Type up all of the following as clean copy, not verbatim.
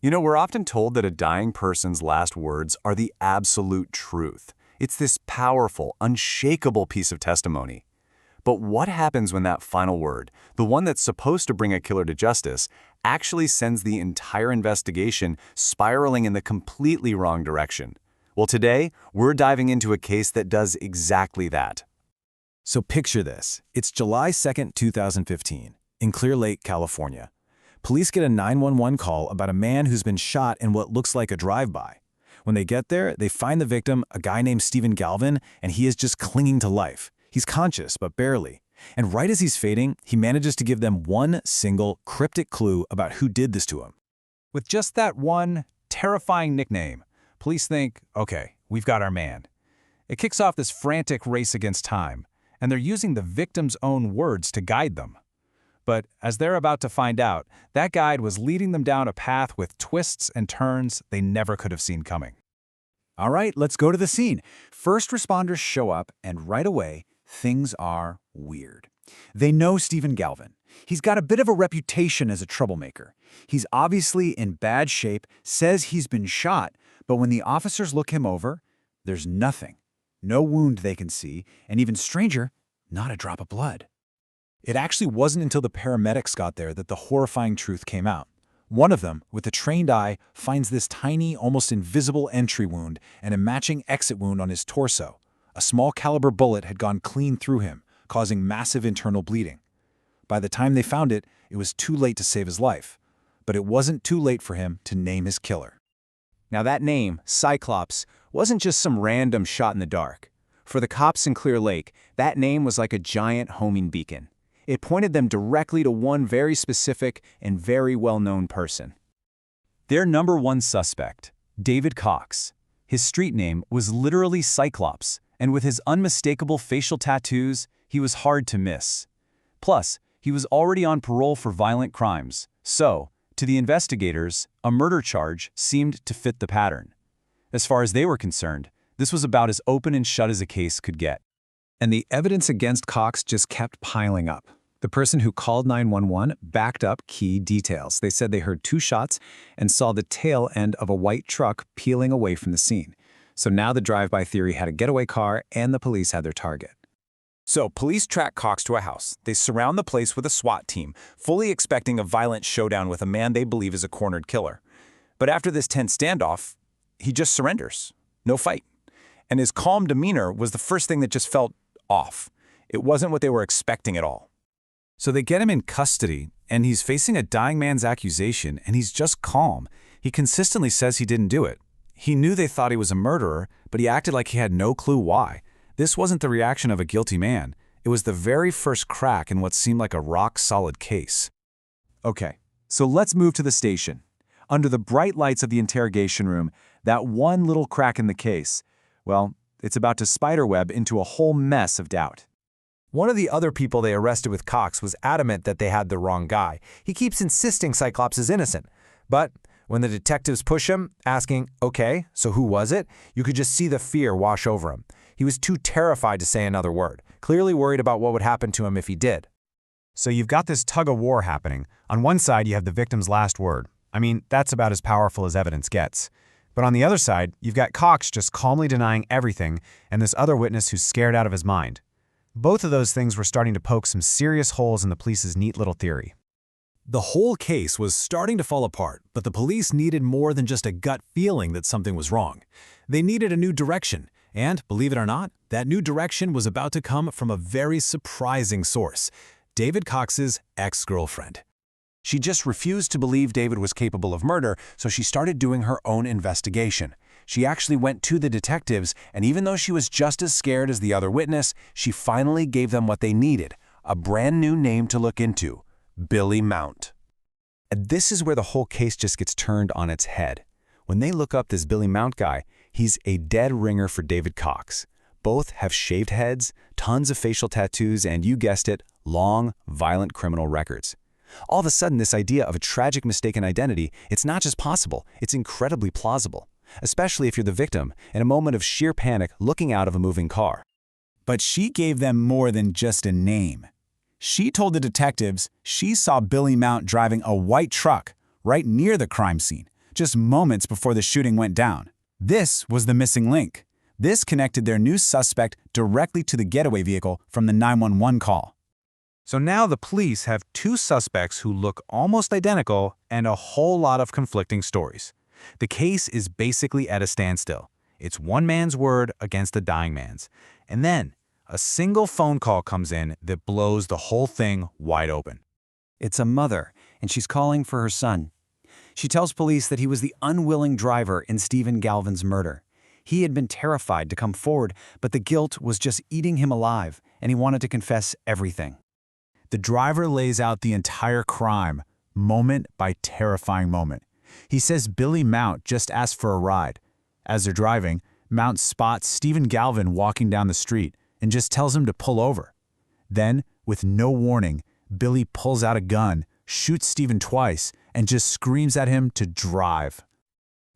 You know, we're often told that a dying person's last words are the absolute truth. It's this powerful, unshakable piece of testimony. But what happens when that final word, the one that's supposed to bring a killer to justice, actually sends the entire investigation spiraling in the completely wrong direction? Well, today, we're diving into a case that does exactly that. So picture this. It's July 2nd, 2015, in Clear Lake, California. Police get a 911 call about a man who's been shot in what looks like a drive-by. When they get there, they find the victim, a guy named Stephen Galvin, and he is just clinging to life. He's conscious, but barely. And right as he's fading, he manages to give them one single cryptic clue about who did this to him. With just that one terrifying nickname, police think, okay, we've got our man. It kicks off this frantic race against time, and they're using the victim's own words to guide them. But as they're about to find out, that guide was leading them down a path with twists and turns they never could have seen coming. All right, let's go to the scene. First responders show up, and right away, things are weird. They know Stephen Galvin. He's got a bit of a reputation as a troublemaker. He's obviously in bad shape, says he's been shot, but when the officers look him over, there's nothing. No wound they can see, and even stranger, not a drop of blood. It actually wasn't until the paramedics got there that the horrifying truth came out. One of them, with a trained eye, finds this tiny, almost invisible entry wound and a matching exit wound on his torso. A small caliber bullet had gone clean through him, causing massive internal bleeding. By the time they found it, it was too late to save his life. But it wasn't too late for him to name his killer. Now that name, Cyclops, wasn't just some random shot in the dark. For the cops in Clear Lake, that name was like a giant homing beacon. It pointed them directly to one very specific and very well-known person. Their number one suspect, David Cox. His street name was literally Cyclops, and with his unmistakable facial tattoos, he was hard to miss. Plus, he was already on parole for violent crimes, so, to the investigators, a murder charge seemed to fit the pattern. As far as they were concerned, this was about as open and shut as a case could get. And the evidence against Cox just kept piling up. The person who called 911 backed up key details. They said they heard 2 shots and saw the tail end of a white truck peeling away from the scene. So now the drive-by theory had a getaway car and the police had their target. So, police track Cox to a house. They surround the place with a SWAT team, fully expecting a violent showdown with a man they believe is a cornered killer. But after this tense standoff, he just surrenders. No fight. And his calm demeanor was the first thing that just felt off. It wasn't what they were expecting at all. So they get him in custody, and he's facing a dying man's accusation, and he's just calm. He consistently says he didn't do it. He knew they thought he was a murderer, but he acted like he had no clue why. This wasn't the reaction of a guilty man. It was the very first crack in what seemed like a rock-solid case. Okay, so let's move to the station. Under the bright lights of the interrogation room, that one little crack in the case, well, it's about to spiderweb into a whole mess of doubt. One of the other people they arrested with Cox was adamant that they had the wrong guy. He keeps insisting Cyclops is innocent. But when the detectives push him, asking, okay, so who was it? You could just see the fear wash over him. He was too terrified to say another word, clearly worried about what would happen to him if he did. So you've got this tug-of-war happening. On one side, you have the victim's last word. I mean, that's about as powerful as evidence gets. But on the other side, you've got Cox just calmly denying everything and this other witness who's scared out of his mind. Both of those things were starting to poke some serious holes in the police's neat little theory. The whole case was starting to fall apart, but the police needed more than just a gut feeling that something was wrong. They needed a new direction, and, believe it or not, that new direction was about to come from a very surprising source: David Cox's ex-girlfriend. She just refused to believe David was capable of murder, so she started doing her own investigation. She actually went to the detectives, and even though she was just as scared as the other witness, she finally gave them what they needed: a brand new name to look into: Billy Mount. And this is where the whole case just gets turned on its head. When they look up this Billy Mount guy, he's a dead ringer for David Cox. Both have shaved heads, tons of facial tattoos, and you guessed it, long, violent criminal records. All of a sudden, this idea of a tragic mistaken identity, it's not just possible, it's incredibly plausible. Especially if you're the victim, in a moment of sheer panic looking out of a moving car. But she gave them more than just a name. She told the detectives she saw Billy Mount driving a white truck right near the crime scene, just moments before the shooting went down. This was the missing link. This connected their new suspect directly to the getaway vehicle from the 911 call. So now the police have two suspects who look almost identical and a whole lot of conflicting stories. The case is basically at a standstill. It's one man's word against a dying man's. And then a single phone call comes in that blows the whole thing wide open. It's a mother, and she's calling for her son. She tells police that he was the unwilling driver in Stephen Galvin's murder. He had been terrified to come forward, but the guilt was just eating him alive, and he wanted to confess everything. The driver lays out the entire crime, moment by terrifying moment. He says Billy Mount just asked for a ride. As they're driving, Mount spots Stephen Galvin walking down the street and just tells him to pull over. Then, with no warning, Billy pulls out a gun, shoots Stephen twice, and just screams at him to drive.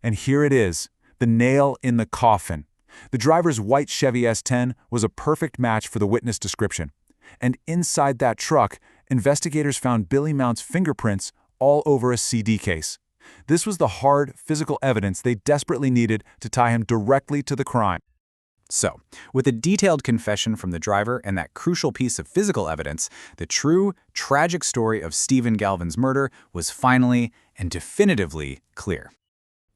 And here it is, the nail in the coffin. The driver's white Chevy S10 was a perfect match for the witness description. And inside that truck, investigators found Billy Mount's fingerprints all over a CD case. This was the hard, physical evidence they desperately needed to tie him directly to the crime. So, with a detailed confession from the driver and that crucial piece of physical evidence, the true, tragic story of Stephen Galvin's murder was finally and definitively clear.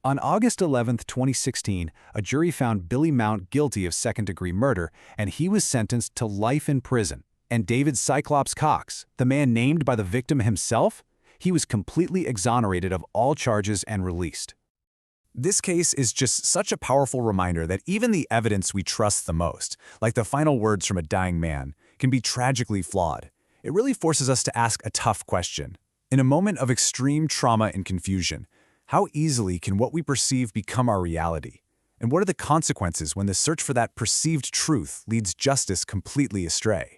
On August 11, 2016, a jury found Billy Mount guilty of second-degree murder, and he was sentenced to life in prison. And David Cyclops Cox, the man named by the victim himself, he was completely exonerated of all charges and released. This case is just such a powerful reminder that even the evidence we trust the most, like the final words from a dying man, can be tragically flawed. It really forces us to ask a tough question. In a moment of extreme trauma and confusion, how easily can what we perceive become our reality? And what are the consequences when the search for that perceived truth leads justice completely astray?